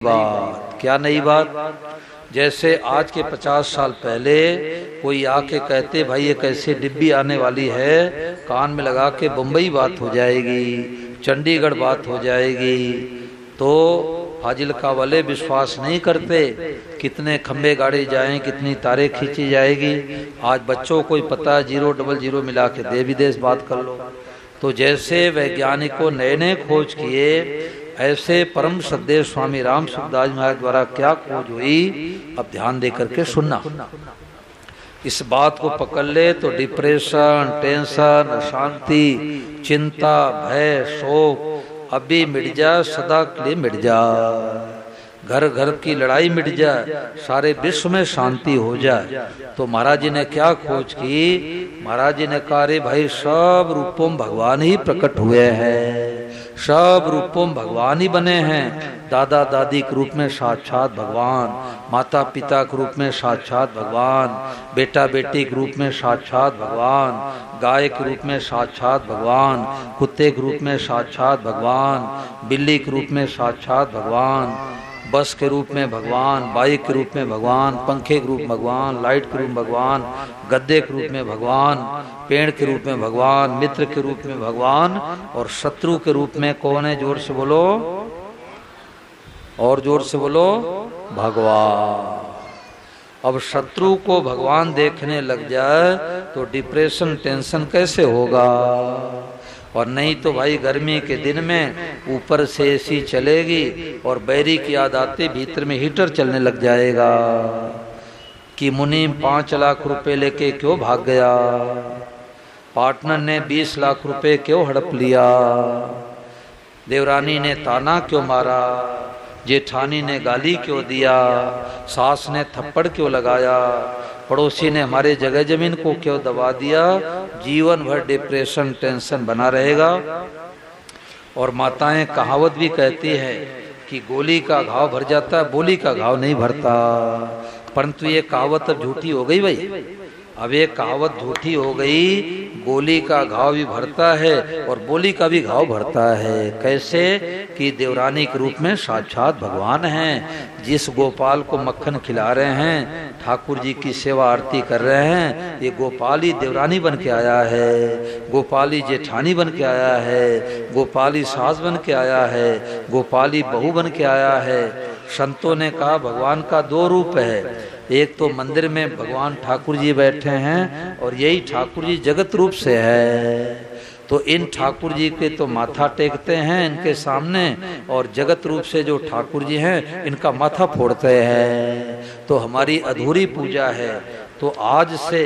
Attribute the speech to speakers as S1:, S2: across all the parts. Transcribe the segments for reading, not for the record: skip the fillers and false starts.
S1: बात क्या नई बात। जैसे आज के 50 साल पहले कोई आके कहते भाई ये कैसे डिब्बी आने वाली है, कान में लगा के बम्बई बात हो जाएगी, चंडीगढ़ बात हो जाएगी, तो फाजिलका वाले विश्वास नहीं करते। कितने खंबे गाड़े जाएं, कितनी तारें खींची जाएगी। आज बच्चों को ही पता है, 000 मिला के देश विदेश बात कर लो। तो जैसे वैज्ञानिकों नए नए खोज किए, ऐसे परम श्रद्धेय स्वामी राम सुखदास महाराज द्वारा क्या खोज हुई, अब ध्यान दे करके सुनना। इस बात को पकड़ ले तो डिप्रेशन, टेंशन, अशांति, चिंता, भय, शोक अभी मिट जा, सदा के लिए मिट जा। घर घर की लड़ाई मिट जाए, सारे विश्व में शांति हो जाए। तो महाराज जी ने क्या खोज की, महाराज जी ने कहा रे भाई सब रूपों में भगवान ही प्रकट हुए हैं, सब रूपों में भगवान ही बने हैं। दादा दादी के रूप में साक्षात भगवान, माता पिता के रूप में साक्षात भगवान, बेटा बेटी के रूप में साक्षात भगवान, गाय के रूप में साक्षात भगवान, कुत्ते के रूप में साक्षात भगवान, बिल्ली के रूप में साक्षात भगवान, बस के रूप में भगवान, बाइक के रूप में भगवान, पंखे के रूप में भगवान, लाइट के रूप में भगवान, गद्दे के रूप में भगवान, पेड़ के रूप में भगवान, मित्र के रूप में भगवान, और शत्रु के रूप में कौन है? जोर से बोलो, और जोर से बोलो, भगवान। अब शत्रु को भगवान देखने लग जाए तो डिप्रेशन, टेंशन कैसे होगा? और नहीं तो भाई गर्मी के दिन में ऊपर से एसी चलेगी और बैरी की याद आते भीतर में हीटर चलने लग जाएगा कि मुनीम 5 लाख रुपए लेके क्यों भाग गया, पार्टनर ने 20 लाख रुपए क्यों हड़प लिया, देवरानी ने ताना क्यों मारा, जेठानी ने गाली क्यों दिया, सास ने थप्पड़ क्यों लगाया, पड़ोसी ने हमारे जगह जमीन को क्यों दबा दिया। जीवन भर डिप्रेशन, टेंशन बना रहेगा। और माताएं कहावत भी कहती है कि गोली का घाव भर जाता है, बोली का घाव नहीं भरता। परंतु ये कहावत अब झूठी हो गई भाई, अब ये कहावत झूठी हो गई। गोली का घाव भी भरता है और बोली का भी घाव भरता है। कैसे कि देवरानी के रूप में साक्षात भगवान हैं। जिस गोपाल को मक्खन खिला रहे हैं, ठाकुर जी की सेवा आरती कर रहे हैं, ये गोपाल ही देवरानी बन के आया है, गोपाल ही जेठानी बन के आया है, गोपाल ही सास बन के आया है, गोपाल ही बहू बन के आया है। संतों ने कहा भगवान का 2 रूप है, एक तो मंदिर में भगवान ठाकुर जी बैठे हैं और यही ठाकुर जी जगत रूप से है। तो इन ठाकुर जी के तो माथा टेकते हैं इनके सामने, और जगत रूप से जो ठाकुर जी हैं इनका माथा फोड़ते हैं। तो हमारी अधूरी पूजा है। तो आज से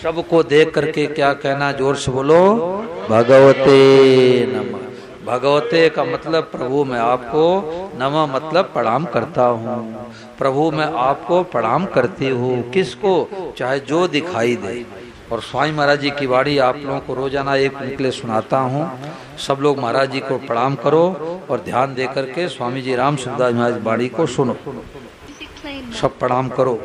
S1: सबको देख करके क्या कहना, जोर से बोलो, भगवते नमः। भगवते का मतलब प्रभु मैं आपको, नमः मतलब प्रणाम करता हूँ। प्रभु मैं आपको प्रणाम करती हूँ। किसको? चाहे जो दिखाई दे। और स्वामी महाराज जी की वाणी आप लोगों को रोजाना एक निकले सुनाता हूँ। सब लोग महाराज जी को प्रणाम करो और ध्यान दे करके स्वामी जी राम सुखदास महाराज वाणी को सुनो। सब प्रणाम करो।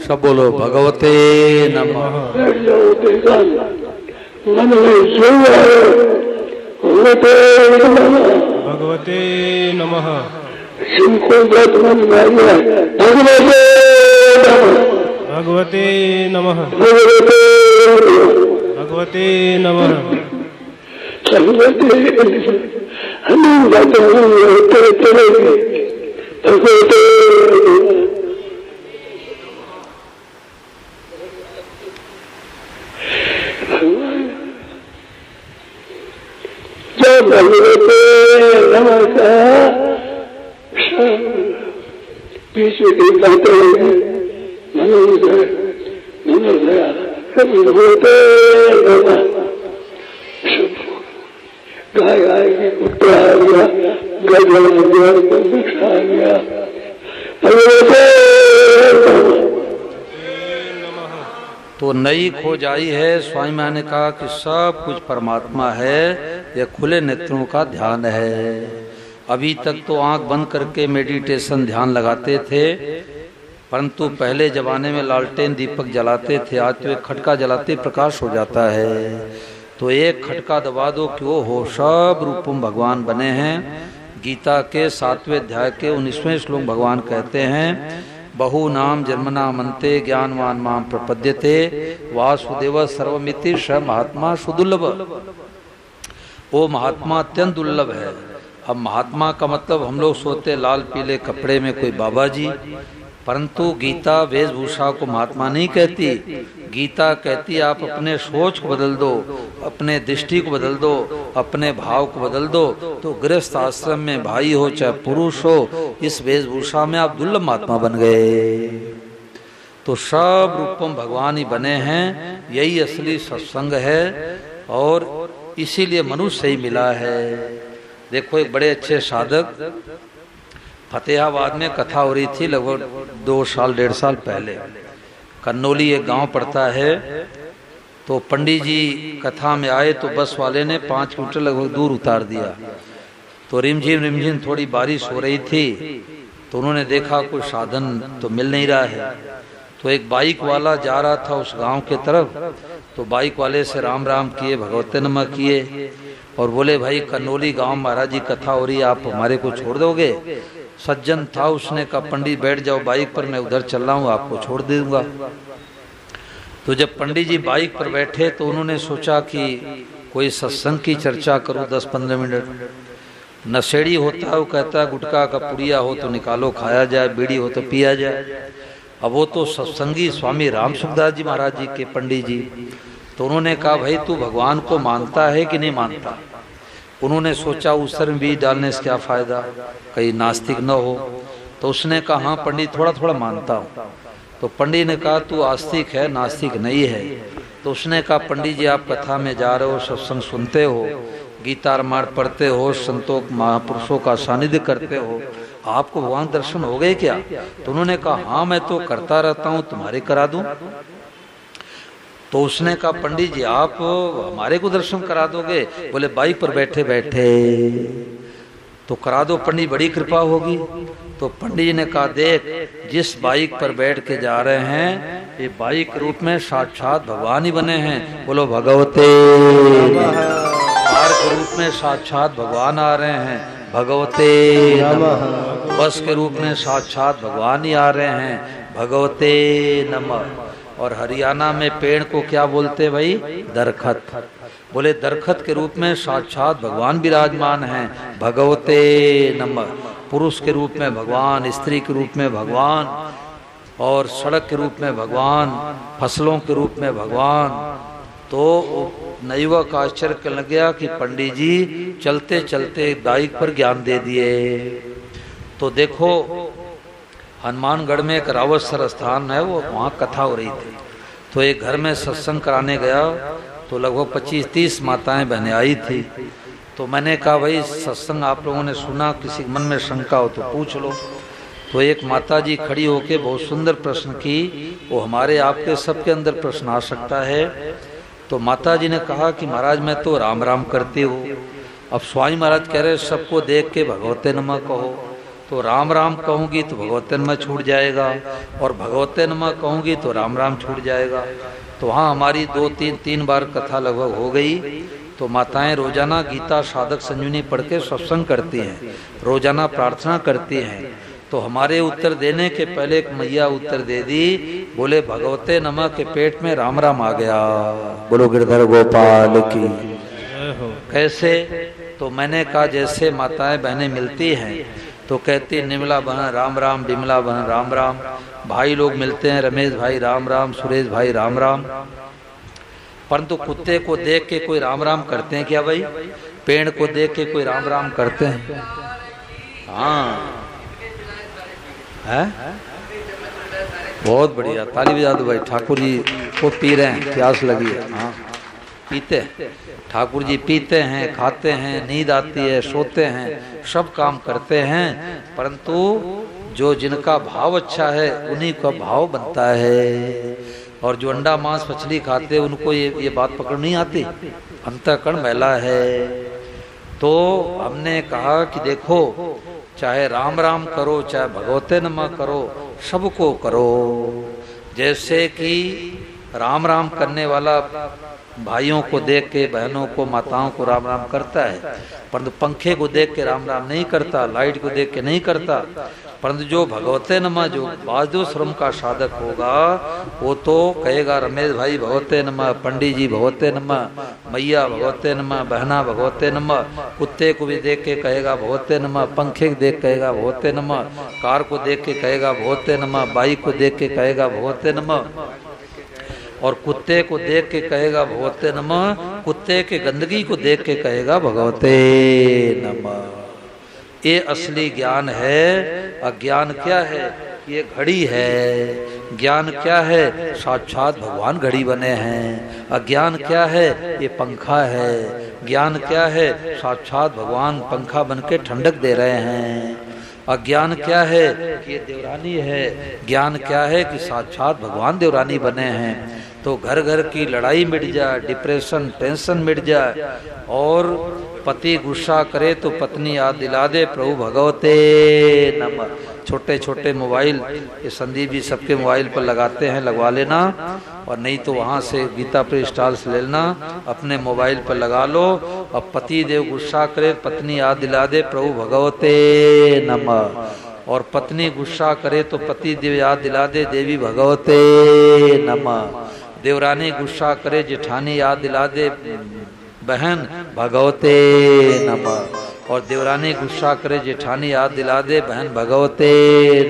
S1: सब बोलो भगवते नमः।
S2: भगवते नमः। भगवते नमः। भगवते नमः।
S3: जब भगवते नमः बीच में कहीं कहते हुए भगवते नमः गाय आएगी, कुत्ता आ गया, गजल आ गया, भगवते
S1: तो नई खोज आई है। स्वामी मां ने कहा कि सब कुछ परमात्मा है, यह खुले नेत्रों का ध्यान है। अभी तक तो आंख बंद करके मेडिटेशन ध्यान लगाते थे, परंतु पहले जमाने में लालटेन दीपक जलाते थे, आज तो एक खटका जलाते प्रकाश हो जाता है। तो एक खटका दबा दो कि वो हो सब रूपम भगवान बने हैं। गीता के 7वें अध्याय के 19वें श्लोक भगवान कहते हैं, बहु नाम जन्मना मनते ज्ञानवान माम प्रपद्यते वासुदेव सर्वमिति स महात्मा सुदुर्लभ। वो महात्मा अत्यंत दुर्लभ है। अब महात्मा का मतलब हम लोग सोते लाल पीले कपड़े में कोई बाबा जी, परंतु गीता वेशभूषा को महात्मा नहीं कहती। गीता कहती आप अपने सोच को बदल दो, अपने दृष्टि को बदल दो, अपने भाव को बदल दो, तो गृहस्थ आश्रम में भाई हो चाहे पुरुष हो, इस वेशभूषा में आप दुर्लभ महात्मा बन गए। तो सब रूपम भगवान ही बने हैं, यही असली सत्संग है और इसीलिए मनुष्य ही मिला है। देखो एक बड़े अच्छे साधक फतेहाबाद में कथा हो रही थी, लगभग 2 साल 1.5 साल पहले। कन्नौली एक गांव पड़ता है। तो पंडित जी कथा में आए तो बस वाले ने 5 किलोमीटर लगभग दूर उतार दिया। तो रिमझिम थोड़ी बारिश हो रही थी, तो उन्होंने देखा कोई साधन तो मिल नहीं रहा है। तो एक बाइक वाला जा रहा था उस गांव के तरफ, तो बाइक वाले से राम राम किए, भगवते नमः किए और बोले भाई कन्नौली गांव महाराज जी कथा हो रही है, आप हमारे को छोड़ दोगे? सज्जन था, उसने कहा पंडित बैठ जाओ बाइक पर, मैं उधर चल रहा हूँ, आपको छोड़ दूंगा। तो जब पंडित जी बाइक पर बैठे तो उन्होंने सोचा कि कोई सत्संग की चर्चा करूं 10-15 मिनट। नशेड़ी होता है वो कहता है गुटखा का पुड़िया हो तो निकालो खाया जाए, बीड़ी हो तो पिया जाए। अब वो तो सत्संगी स्वामी राम सुखदास जी महाराज जी के पंडित जी, तो उन्होंने कहा भाई तू भगवान को मानता है कि नहीं मानता? उन्होंने सोचा उसर में बीज डालने से क्या फायदा, कहीं नास्तिक न हो। तो उसने कहा हाँ पंडित थोड़ा थोड़ा मानता हूँ। तो पंडित ने कहा तू आस्तिक है नास्तिक नहीं है? तो उसने कहा पंडित जी आप कथा में जा रहे हो, सत्संग सुनते हो, गीता रामायण पढ़ते हो, संतों महापुरुषों का सानिध्य करते हो, आपको भगवान दर्शन हो गए क्या? तो उन्होंने कहा हाँ मैं तो करता रहता हूँ, तुम्हारे करा दूं? तो उसने कहा पंडित जी आप हमारे को दर्शन करा दोगे? बोले बाइक पर बैठे बैठे तो करा दो पंडित, बड़ी कृपा होगी। तो पंडित जी ने कहा देख जिस बाइक पर बैठ के जा रहे हैं ये बाइक के रूप में साक्षात भगवान ही बने हैं। बोलो भगवते। कार के रूप में साक्षात भगवान आ रहे हैं, भगवते नमः। बस के रूप में साक्षात भगवान ही आ रहे हैं, भगवते नमः। और हरियाणा में पेड़ को क्या बोलते भाई? दरखत। बोले दरखत के रूप में साक्षात भगवान विराजमान हैं, भगवते नमः। पुरुष के रूप में भगवान, स्त्री के रूप में भगवान, और सड़क के रूप में भगवान, फसलों के रूप में भगवान। तो नयुवक आश्चर्य करने लगा कि पंडित जी चलते चलते बाइक पर ज्ञान दे दिए। तो देखो हनुमानगढ़ में एक रावतसर स्थान है, वो वहाँ कथा हो रही थी। तो एक घर में सत्संग कराने गया तो लगभग 25-30 माताएं बहनें आई थी। तो मैंने कहा भाई सत्संग आप लोगों ने सुना, किसी के मन में शंका हो तो पूछ लो। तो एक माता जी खड़ी होके बहुत सुंदर प्रश्न की, वो हमारे आपके सबके अंदर प्रश्न आ सकता है। तो माता जी ने कहा कि महाराज मैं तो राम राम करती हूँ। अब स्वामी महाराज कह रहे सबको देख के भगवते नमः कहो, तो राम राम कहूंगी तो भगवते नमः छूट जाएगा, और भगवते नमः कहूंगी तो राम राम छूट जाएगा। तो वहाँ हमारी 2-3 बार कथा लगभग हो गई। तो माताएं रोजाना गीता साधक संजीवनी पढ़ के सत्संग करती हैं, रोजाना प्रार्थना करती हैं। तो हमारे उत्तर देने के पहले एक मैया उत्तर दे दी, बोले भगवते नमः के पेट में राम राम आ गया। बोलो गिरधर गोपाल की। कैसे? तो मैंने कहा जैसे माताएं बहनें मिलती हैं तो कहती निर्मला बहन राम राम, विमला बहन राम राम। भाई लोग मिलते हैं, रमेश भाई राम राम, सुरेश भाई राम राम। परंतु कुत्ते को देख के कोई राम राम करते हैं क्या भाई? पेड़ को देख के कोई राम राम करते हैं? हाँ है, बहुत बढ़िया, ताली बजा दो भाई। ठाकुर जी को पी रहे हैं, प्यास लगी है। हाँ पीते हैं ठाकुर जी, पीते हैं, खाते हैं, नींद आती है, सोते हैं, सब काम करते हैं। परंतु जो जिनका भाव अच्छा है उन्हीं का भाव बनता है। और जो अंडा मांस मछली खाते हैं उनको ये बात पकड़ नहीं आती, अंतःकरण मैला है। तो हमने कहा कि देखो, चाहे राम राम करो, चाहे भगवते नमः करो, सबको करो। जैसे कि राम राम करने वाला भाइयों को देख के, बहनों को, माताओं को राम राम करता है, परंतु पंखे को देख के राम राम नहीं करता, लाइट को देख के नहीं करता। परंतु जो भगवते नमः, जो वासुदेव स्वरूप का साधक होगा, वो तो कहेगा रमेश भाई भगवते नमः, पंडित जी भगवते नमः, मैया भगवते नमः, बहना भगवते नमः। कुत्ते को भी देख के कहेगा भगवते नमः, पंखे को देख कहेगा भगवते नमः, कार को देख के कहेगा भगवते नमः, बाइक को देख के कहेगा भगवते नमः, और कुत्ते को देख के कहेगा भगवते नमः, कुत्ते के गंदगी को देख के कहेगा भगवते नमः। ये असली ज्ञान है। अज्ञान क्या है? ये घड़ी है। ज्ञान क्या है? साक्षात भगवान घड़ी बने हैं। अज्ञान क्या है? ये पंखा है। ज्ञान क्या है? साक्षात भगवान पंखा बन के ठंडक दे रहे हैं। अज्ञान क्या है? कि ये देवरानी है। ज्ञान क्या है? कि साक्षात भगवान देवरानी बने हैं। तो घर घर की लड़ाई मिट जाए, डिप्रेशन टेंशन मिट जाए, और पति गुस्सा करे तो पत्नी याद दिला दे प्रभु भगवते नमः। छोटे छोटे मोबाइल, ये संदीप जी सबके मोबाइल पर लगाते हैं, लगवा लेना, और नहीं तो वहाँ से गीता प्रेस स्टॉल से लेना, अपने मोबाइल पर लगा लो। और पति देव गुस्सा करे, पत्नी याद दिला दे प्रभु भगवते नमः। और पत्नी गुस्सा करे तो पति देव याद दिला दे देवी भगवते नमः। देवरानी गुस्सा करे, जेठानी याद दिला दे बहन भगवते नमः। और देवरानी गुस्सा करे, जेठानी याद दिला दे बहन भगवते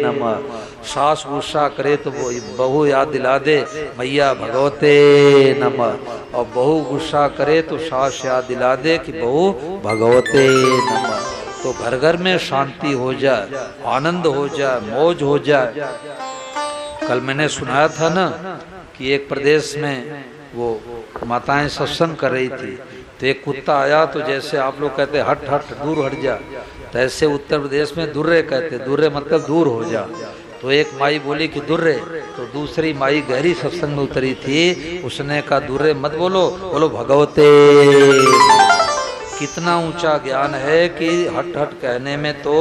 S1: नमः। सास गुस्सा करे तो वो बहू याद दिला दे मैया भगवते नमः। और बहू गुस्सा करे तो सास याद दिला दे कि बहू भगवते नमः। तो घर घर में शांति हो जाए, आनंद हो जाए, मौज हो जाए। कल मैंने सुनाया था ना कि एक प्रदेश में वो माताएं सत्संग कर रही थी, तो एक कुत्ता आया, तो जैसे आप लोग कहते हट हट दूर हट जा, तो ऐसे उत्तर प्रदेश में दुर्रे कहते, दुर्रे मतलब दूर हो जा। तो एक माई बोली कि दुर्रे, तो दूसरी माई गहरी सत्संग में उतरी थी, उसने कहा दुर्रे मत बोलो, बोलो भगवते। कितना ऊंचा ज्ञान है कि हट हट कहने में तो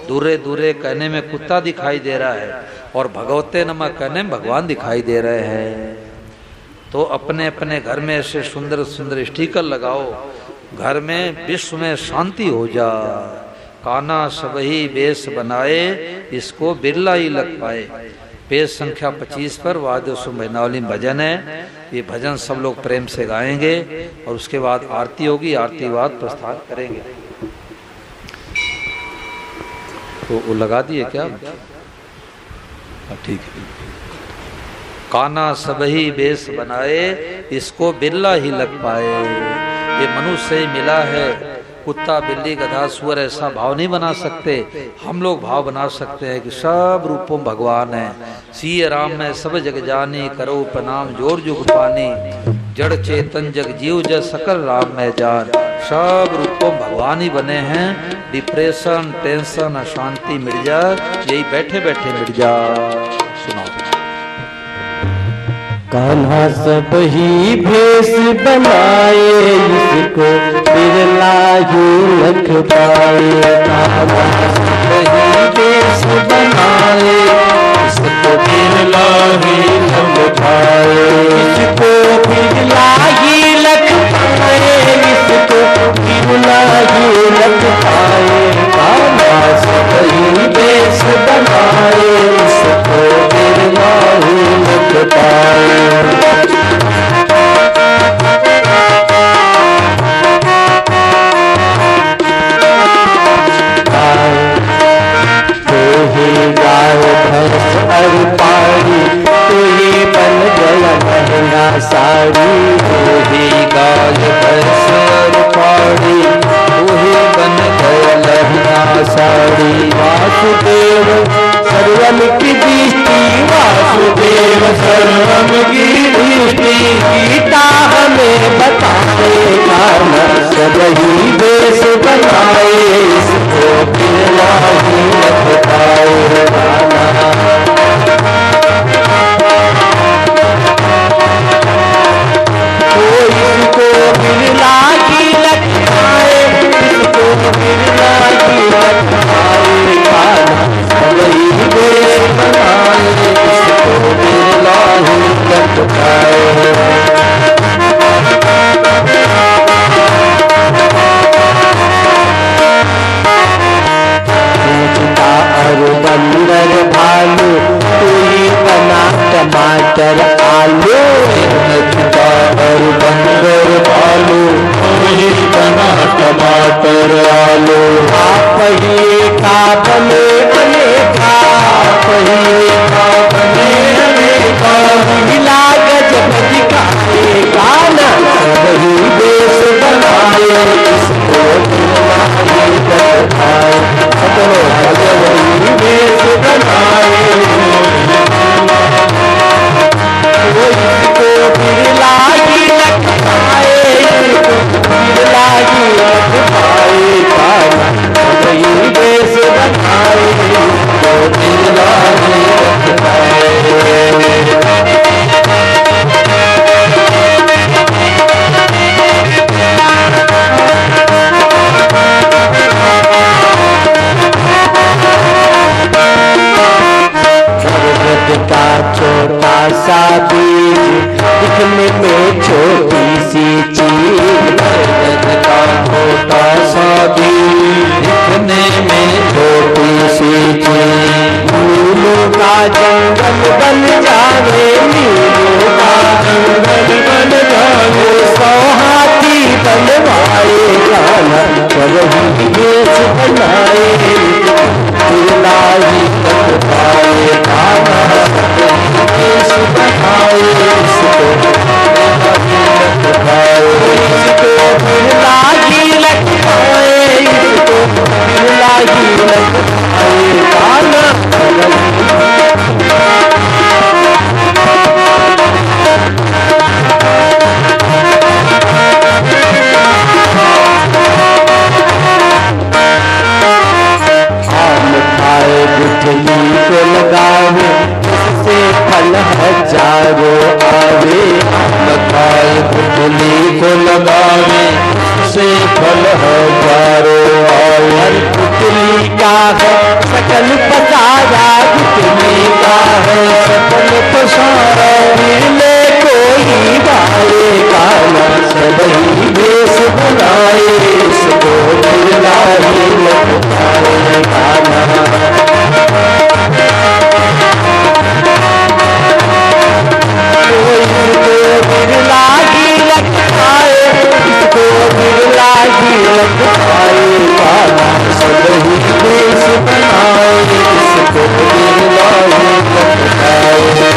S1: दूरे दूरे कहने में कुत्ता दिखाई दे रहा है, और भगवते नमः कहने में भगवान दिखाई दे रहे हैं। तो अपने अपने घर में ऐसे सुंदर सुंदर स्टिकर लगाओ, घर में विश्व में शांति हो जा। काना सबही बेस बनाए, इसको बिरला ही लग पाए। पेज संख्या 25 पर वाद्य सुमनावली भजन है। ये भजन सब लोग प्रेम से गाएंगे, और उसके बाद आरती होगी, आरती बाद प्रस्थान करेंगे। तो वो लगा दिए क्या? ठीक है। काना सबही बेस बनाए, इसको बिरला ही लग पाए। ये मनुष्य ही मिला है, कुत्ता बिल्ली गधा सुअर ऐसा भाव नहीं बना सकते। हम लोग भाव बना सकते हैं कि सब रूपों में भगवान है। सिय राम में सब जग जानी, करो प्रणाम जोर जुग पानी। जड़ चेतन जग जीव जग सकल राम में जान। सब रूपों में भगवान ही बने हैं। डिप्रेशन टेंशन अशांति मिट जाए, यही बैठे बैठे मिट जाए। सुनाओ।
S4: कान्हा सब ही भेष बनाए, इसको बिरला ही लख पाए। कान्हा सब ही भेष बनाए, इसको बिरला ही लख पाए। इसको बिरला ही लख पाए, इसको बिरला ही लख पाए। कान्हा सब ही भेष बनाए, इसको बिरला ही लख पाए। वासुदेव सर्वम की दृष्टि गीता हमें बताएगा न सबही वेश बनाए इसको बिरला ही बताएगा ना। तो इसको बिरला की लगताए इसको बिरला की लगताएगा ना सबही वेश बनाए इसको बिरला ही लगताए। और बंदर भालू कोई बना टमाटर आलू और बंदर भालू कोई बना टमाटर आलू। आप ही का बने अनेका आप ही का बने अनेका मिला गजब दिखाएगा ना सबही देश बनाए इसको बताए चलो सबही देश बनाए वो इसको बिरला ही लगताए इसको बिरला ही लगताए सबही देश बनाए इसको बिरला ही लगताए। का छोटा सा बीज दिखने में छोटी सी चीज का छोटा सा बीज दिखने में छोटी सी चीज। फूलों का जंगल बन जावे नीलों का जंगल बन जावे 100 हाथी बनवाएगा ना सबही देश बनाए बिरला ही लगताएगा ना देश बनाए इसको बिरला ही लगताए इसको बिरला ही लगताएगा ना। गुठली को लगावे उससे फल हजारों आवे। लगाए गुठली को लगावे उससे फल हजारों आवे। गुठली का है सकल पसारा गुठली का है सकल पसारा मिले कोई बारेगा ना सबही देश बनाए इसको बिरला ही लगताएगा ना। बिरला ही लगताए इसको बिरला ही लगताएगा ना सबही देश बनाए इसको बिरला ही लगताए।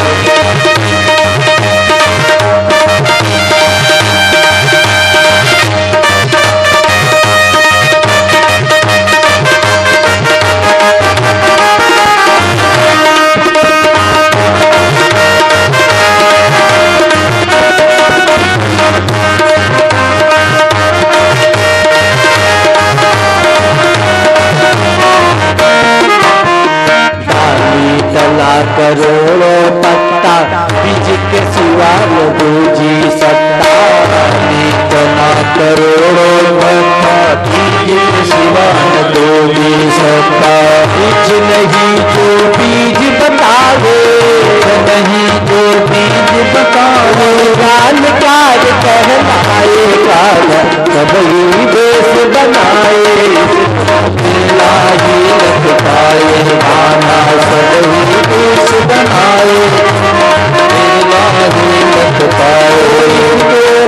S4: करोड़ों पत्ता बीज के सिवा न दूजी सत्ता। इतना करोड़ों पत्ता बीज के सिवा न दूजी सत्ता। बीज नहीं जो बीज बतावे नहीं जो बीज बतावे जानकार कहलाएगा ना सबही देश बनाए बिरला ही लगताएगा ना सबही देश बनाए बिरला ही लगताए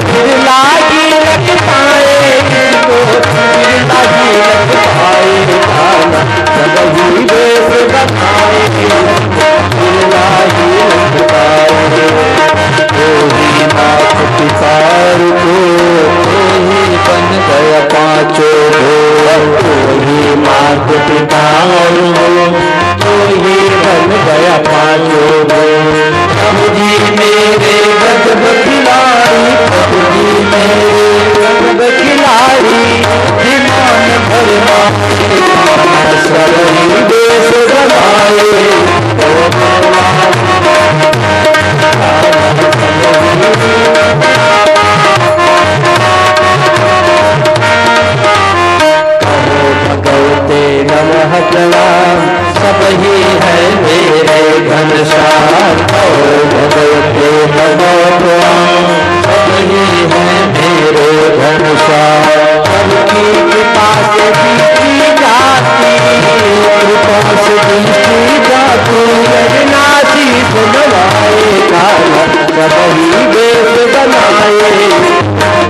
S4: बिरला ही लगताए बिरला ही लगताएगा ना सबही देश बनाए बिरला ही लगताए। कोई नाथ पितार को कोई बन गया पांचों भोग कोई मात पितार को कोई बन गया पांचों भोग। बनाए,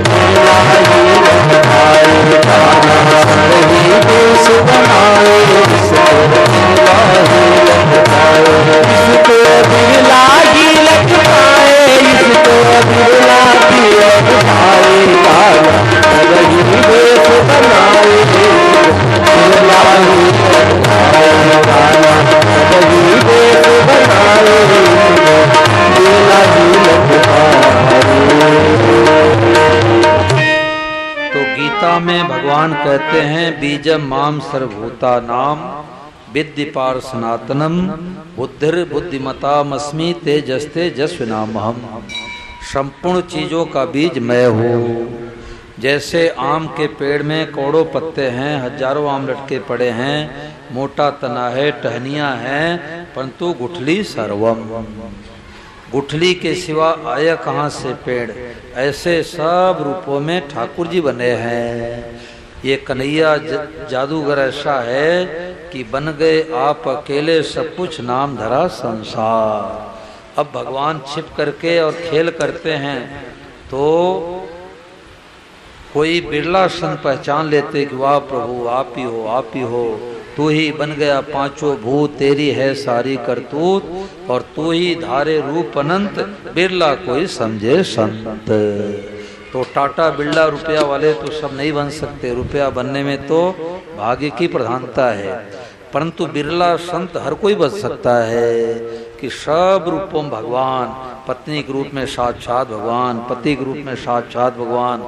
S4: बिरला ही लखवाए, कान्हा संग ही देश बनाए, इसको बिरला ही लखवाए, इसको बिरला ही लखवाए, इसको बिरला ही लखवाए, कान्हा संग ही देश बनाए, बिरला ही लखवाए, कान्हा संग ही देश बनाए, बिरला ही लखवाए।
S1: तो गीता में भगवान कहते हैं बीजम माम सर्वभूता नाम विद्यपार सनातनम बुद्धिर बुद्धिमतामस्मि तेजस्ते जस्विनामहम। संपूर्ण चीजों का बीज मैं हूँ। जैसे आम के पेड़ में करोड़ों पत्ते हैं, हजारों आम लटके पड़े हैं, मोटा तना है, टहनियाँ हैं, परंतु गुठली सर्वम। गुठली के सिवा आया कहाँ से पेड़। ऐसे सब रूपों में ठाकुर जी बने हैं। ये कन्हैया जादूगर ऐसा है कि बन गए आप अकेले सब कुछ नाम धरा संसार। अब भगवान छिप करके और खेल करते हैं तो कोई बिरला संत पहचान लेते कि वाह प्रभु आप ही हो, आप ही हो, तू ही बन गया पांचों भूत, तेरी है सारी करतूत, और तू ही धारे रूप अनंत, बिरला कोई समझे संत। तो टाटा बिरला रुपया वाले तो सब नहीं बन सकते, रुपया बनने में तो भाग्य की प्रधानता है, परंतु बिरला संत हर कोई बन सकता है कि सब रूपों में भगवान, पत्नी के रूप में साक्षात भगवान, पति के रूप में साक्षात भगवान।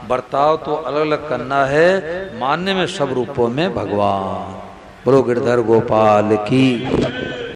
S1: बर्ताव तो अलग अलग करना है, मानने में सब रूपों में भगवान। बोलो गिरधर गोपाल की।